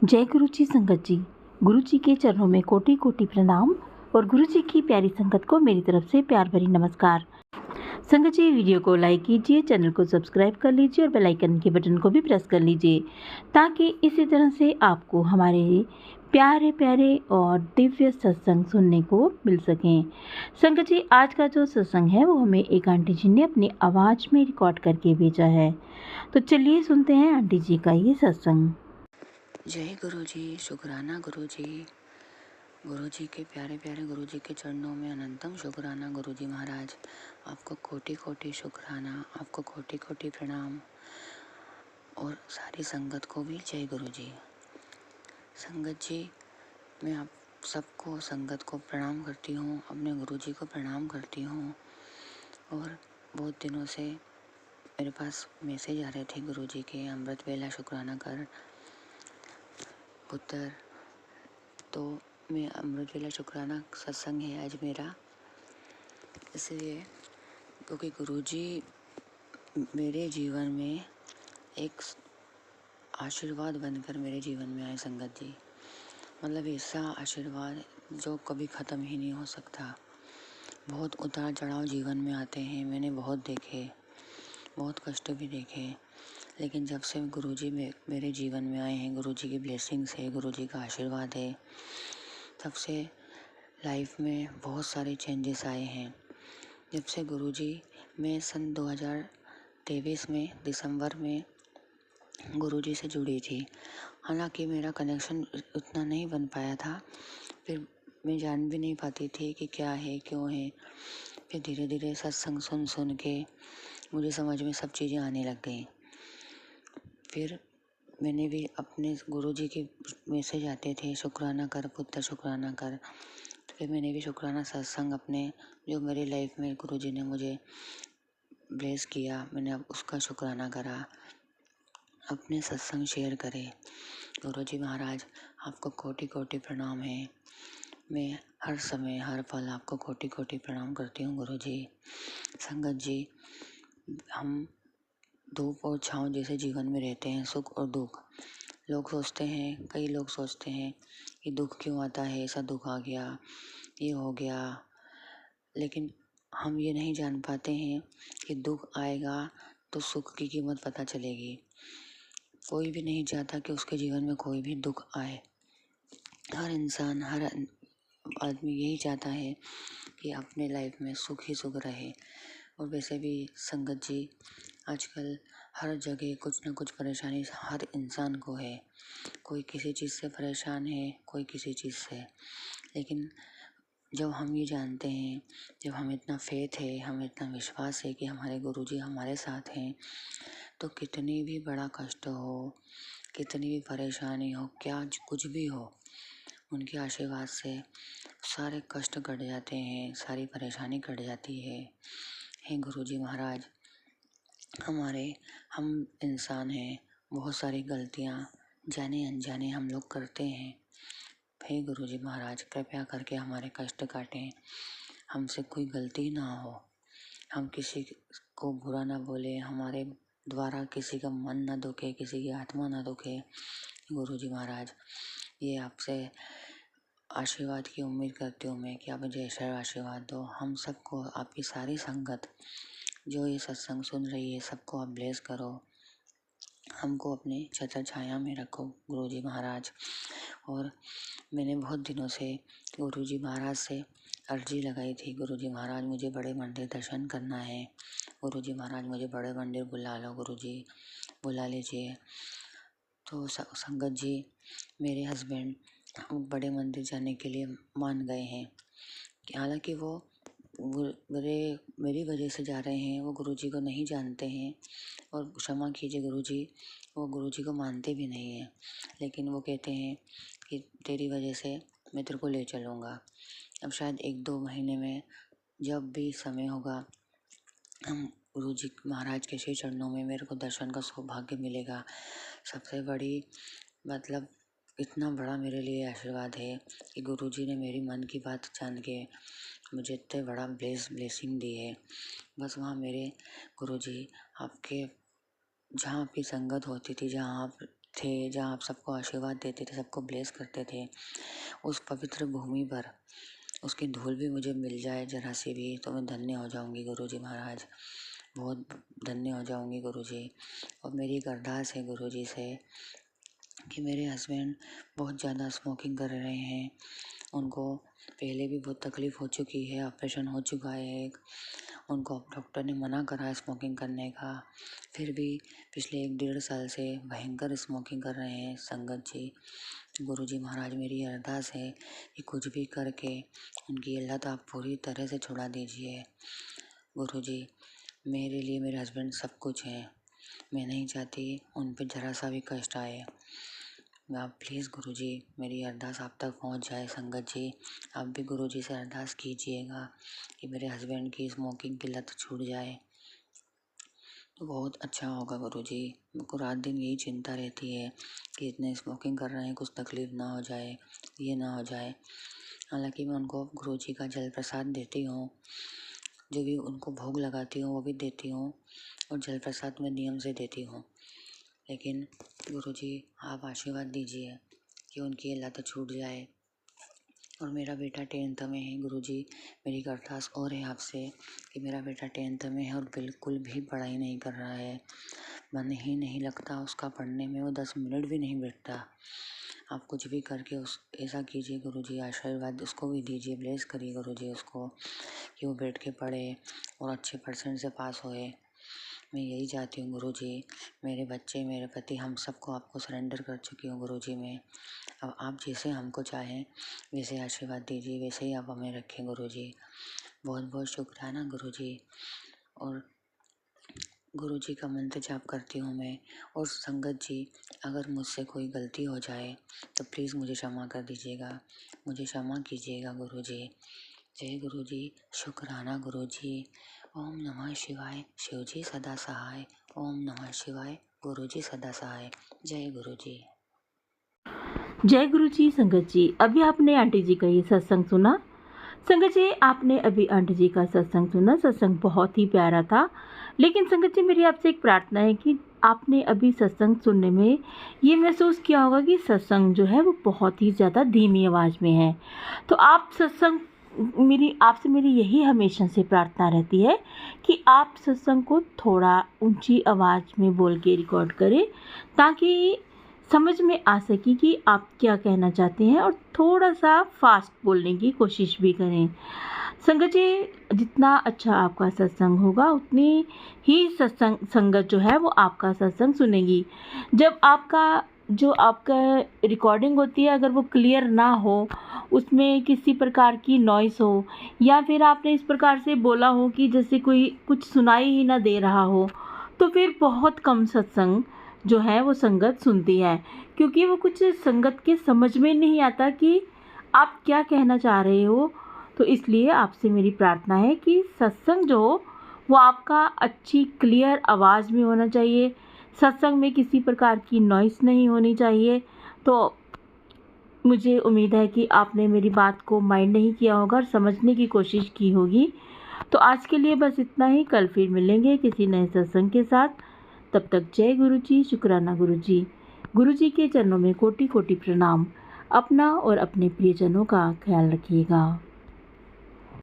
जय गुरु जी संगत जी। गुरु जी के चरणों में कोटि कोटि प्रणाम और गुरु जी की प्यारी संगत को मेरी तरफ से प्यार भरी नमस्कार। संगत जी, वीडियो को लाइक कीजिए, चैनल को सब्सक्राइब कर लीजिए और बेल आइकन के बटन को भी प्रेस कर लीजिए ताकि इसी तरह से आपको हमारे प्यारे प्यारे और दिव्य सत्संग सुनने को मिल सकें। संगत जी, आज का जो सत्संग है वो हमें एक आंटी जी ने अपनी आवाज़ में रिकॉर्ड करके भेजा है, तो चलिए सुनते हैं आंटी जी का ये सत्संग। जय गुरु जी, शुक्राना गुरु जी। गुरु जी के प्यारे प्यारे गुरु जी के चरणों में अनंतम शुक्राना गुरु जी महाराज। आपको कोटि कोटि शुक्राना, आपको कोटि कोटि प्रणाम और सारी संगत को भी जय गुरु जी। संगत जी, मैं आप सबको संगत को प्रणाम करती हूँ, अपने गुरु जी को प्रणाम करती हूँ। और बहुत दिनों से मेरे पास मैसेज आ रहे थे गुरु जी के, अमृत वेला शुक्राना कर पुत्र। तो मैं अमृत वेला शुक्राना सत्संग है आज मेरा, इसलिए क्योंकि गुरुजी मेरे जीवन में एक आशीर्वाद बनकर मेरे जीवन में आए संगत जी। मतलब ऐसा आशीर्वाद जो कभी ख़त्म ही नहीं हो सकता। बहुत उतार चढ़ाव जीवन में आते हैं, मैंने बहुत देखे, बहुत कष्ट भी देखे, लेकिन जब से गुरुजी मेरे जीवन में आए हैं, गुरुजी की ब्लेसिंग्स है, गुरुजी का आशीर्वाद है, तब से लाइफ में बहुत सारे चेंजेस आए हैं। जब से गुरुजी, मैं सन 2023 में दिसंबर में गुरुजी से जुड़ी थी। हालांकि मेरा कनेक्शन उतना नहीं बन पाया था, फिर मैं जान भी नहीं पाती थी कि क्या है क्यों है। फिर धीरे धीरे सत्संग सुन सुन के मुझे समझ में सब चीज़ें आने लग गई। फिर मैंने भी अपने गुरुजी के मैसेज आते थे, शुक्राना कर पुत्र शुक्राना कर। तो फिर मैंने भी शुक्राना सत्संग अपने जो मेरी लाइफ में गुरुजी ने मुझे ब्लेस किया, मैंने अब उसका शुक्राना करा, अपने सत्संग शेयर करे। गुरुजी महाराज, आपको कोटि कोटि प्रणाम है। मैं हर समय हर पल आपको कोटि कोटि प्रणाम करती हूँ गुरुजी। संगत जी, हम धूप और छाँव जैसे जीवन में रहते हैं, सुख और दुख। लोग सोचते हैं, कई लोग सोचते हैं कि दुख क्यों आता है, ऐसा दुख आ गया, ये हो गया, लेकिन हम ये नहीं जान पाते हैं कि दुख आएगा तो सुख की कीमत पता चलेगी। कोई भी नहीं चाहता कि उसके जीवन में कोई भी दुख आए। हर इंसान, हर आदमी यही चाहता है कि अपने लाइफ में सुख ही सुख रहे। और वैसे भी संगत जी, आजकल हर जगह कुछ ना कुछ परेशानी हर इंसान को है। कोई किसी चीज़ से परेशान है, कोई किसी चीज़ से। लेकिन जब हम ये जानते हैं, जब हम इतना फेथ है, हमें इतना विश्वास है कि हमारे गुरुजी हमारे साथ हैं, तो कितनी भी बड़ा कष्ट हो, कितनी भी परेशानी हो, क्या कुछ भी हो, उनके आशीर्वाद से सारे कष्ट कट जाते हैं, सारी परेशानी कट जाती है। हे गुरुजी महाराज, हम इंसान हैं, बहुत सारी गलतियाँ जाने अनजाने हम लोग करते हैं। हे गुरुजी महाराज, कृपया करके हमारे कष्ट काटें, हमसे कोई गलती ना हो, हम किसी को बुरा ना बोले, हमारे द्वारा किसी का मन ना दुखे, किसी की आत्मा ना दुखे। गुरुजी महाराज, ये आपसे आशीर्वाद की उम्मीद करती हूँ मैं कि आप मुझे ऐसा आशीर्वाद दो। हम सबको, आपकी सारी संगत जो ये सत्संग सुन रही है, सबको आप ब्लेस करो, हमको अपने छत्र छाया में रखो गुरुजी महाराज। और मैंने बहुत दिनों से गुरुजी महाराज से अर्जी लगाई थी, गुरुजी महाराज मुझे बड़े मंदिर दर्शन करना है, गुरुजी महाराज मुझे बड़े मंदिर बुला लो, गुरुजी बुला लीजिए। तो संगत जी, मेरे हस्बैंड बड़े मंदिर जाने के लिए मान गए हैं। हालांकि वो मेरी वजह से जा रहे हैं, वो गुरुजी को नहीं जानते हैं, और क्षमा कीजिए गुरुजी, वो गुरुजी को मानते भी नहीं हैं, लेकिन वो कहते हैं कि तेरी वजह से मैं तेरे को ले चलूँगा। अब शायद 1-2 महीने में जब भी समय होगा, हम गुरुजी महाराज के श्री चरणों में मेरे को दर्शन का सौभाग्य मिलेगा। सबसे बड़ी मतलब इतना बड़ा मेरे लिए आशीर्वाद है कि गुरुजी ने मेरी मन की बात जान के मुझे इतने बड़ा ब्लेसिंग दी है। बस वहाँ मेरे गुरुजी, आपके जहाँ आपकी संगत होती थी, जहाँ आप थे, जहाँ आप सबको आशीर्वाद देते थे, सबको ब्लेस करते थे, उस पवित्र भूमि पर उसकी धूल भी मुझे मिल जाए जरा सी भी, तो मैं धन्य हो जाऊंगी गुरुजी महाराज, बहुत धन्य हो जाऊंगी गुरुजी। और मेरी एक अरदास है गुरुजी से कि मेरे हस्बैंड बहुत ज़्यादा स्मोकिंग कर रहे हैं, उनको पहले भी बहुत तकलीफ़ हो चुकी है, ऑपरेशन हो चुका है एक, उनको डॉक्टर ने मना करा है स्मोकिंग करने का, फिर भी पिछले 1-1.5 साल से भयंकर स्मोकिंग कर रहे हैं। संगत जी, गुरुजी महाराज, मेरी अरदास है कि कुछ भी करके उनकी ये लत आप पूरी तरह से छुड़ा दीजिए गुरुजी। मेरे लिए मेरे हस्बैंड सब कुछ हैं, मैं नहीं चाहती उन पे ज़रा सा भी कष्ट आए। आप प्लीज़ गुरुजी, मेरी अरदास आप तक पहुंच जाए। संगत जी, आप भी गुरुजी से अरदास कीजिएगा कि मेरे हस्बैंड की स्मोकिंग की लत छूट जाए, तो बहुत अच्छा होगा गुरुजी। मेरे को रात दिन यही चिंता रहती है कि इतने स्मोकिंग कर रहे हैं, कुछ तकलीफ़ ना हो जाए, ये ना हो जाए। हालांकि मैं उनको गुरुजी का जल प्रसाद देती हूँ, जो भी उनको भोग लगाती हूँ वो भी देती हूँ, और जल प्रसाद मैं नियम से देती हूँ। लेकिन गुरुजी, आप आशीर्वाद दीजिए कि उनकी ये लत छूट जाए। और मेरा बेटा 10th में है गुरुजी, मेरी एक अरदास और है आपसे कि मेरा बेटा 10th में है और बिल्कुल भी पढ़ाई नहीं कर रहा है, मन ही नहीं लगता उसका पढ़ने में, वो 10 मिनट भी नहीं बैठता। आप कुछ भी करके उस ऐसा कीजिए गुरुजी, आशीर्वाद उसको भी दीजिए, ब्लेस करिए गुरुजी उसको कि वो बैठ के पढ़े और अच्छे परसेंट से पास होए। मैं यही चाहती हूँ गुरुजी। मेरे बच्चे, मेरे पति, हम सबको आपको सरेंडर कर चुकी हूँ गुरुजी मैं। अब आप जैसे हमको चाहें वैसे आशीर्वाद दीजिए, वैसे ही आप हमें रखें गुरुजी। बहुत बहुत शुक्राना गुरुजी। और गुरुजी का मंत्र जाप करती हूँ मैं। और संगत जी, अगर मुझसे कोई गलती हो जाए तो प्लीज़ मुझे क्षमा कर दीजिएगा, मुझे क्षमा कीजिएगा गुरुजी। जय गुरुजी, शुक्राना गुरुजी। ओम नमः शिवाय, शिवजी सदा सहाय। ओम नमः शिवाय, गुरुजी सदा सहाय। जय गुरुजी। जय गुरु जी। संगत जी, अभी आपने आंटी जी का ये सत्संग सुना। संगत जी, आपने अभी आंटी जी का सत्संग सुना, सत्संग बहुत ही प्यारा था। लेकिन संगत जी, मेरी आपसे एक प्रार्थना है कि आपने अभी सत्संग सुनने में ये महसूस किया होगा कि सत्संग जो है वो बहुत ही ज़्यादा धीमी आवाज़ में है। तो आप सत्संग, आपसे मेरी यही हमेशा से प्रार्थना रहती है कि आप सत्संग को थोड़ा ऊंची आवाज़ में बोल के रिकॉर्ड करें, ताकि समझ में आ सके कि आप क्या कहना चाहते हैं, और थोड़ा सा फास्ट बोलने की कोशिश भी करें। संगत जी, जितना अच्छा आपका सत्संग होगा उतनी ही संगत जो है वो आपका सत्संग सुनेगी। जब आपका रिकॉर्डिंग होती है, अगर वो क्लियर ना हो, उसमें किसी प्रकार की नॉइस हो, या फिर आपने इस प्रकार से बोला हो कि जैसे कोई कुछ सुनाई ही ना दे रहा हो, तो फिर बहुत कम सत्संग जो है वो संगत सुनती है, क्योंकि वो कुछ संगत के समझ में नहीं आता कि आप क्या कहना चाह रहे हो। तो इसलिए आपसे मेरी प्रार्थना है कि सत्संग जो हो वो आपका अच्छी क्लियर आवाज़ में होना चाहिए, सत्संग में किसी प्रकार की नॉइस नहीं होनी चाहिए। तो मुझे उम्मीद है कि आपने मेरी बात को माइंड नहीं किया होगा और समझने की कोशिश की होगी। तो आज के लिए बस इतना ही, कल फिर मिलेंगे किसी नए सत्संग के साथ। तब तक जय गुरु जी, शुक्राना गुरु जी। गुरु जी के चरणों में कोटि कोटि प्रणाम। अपना और अपने प्रियजनों का ख्याल रखिएगा।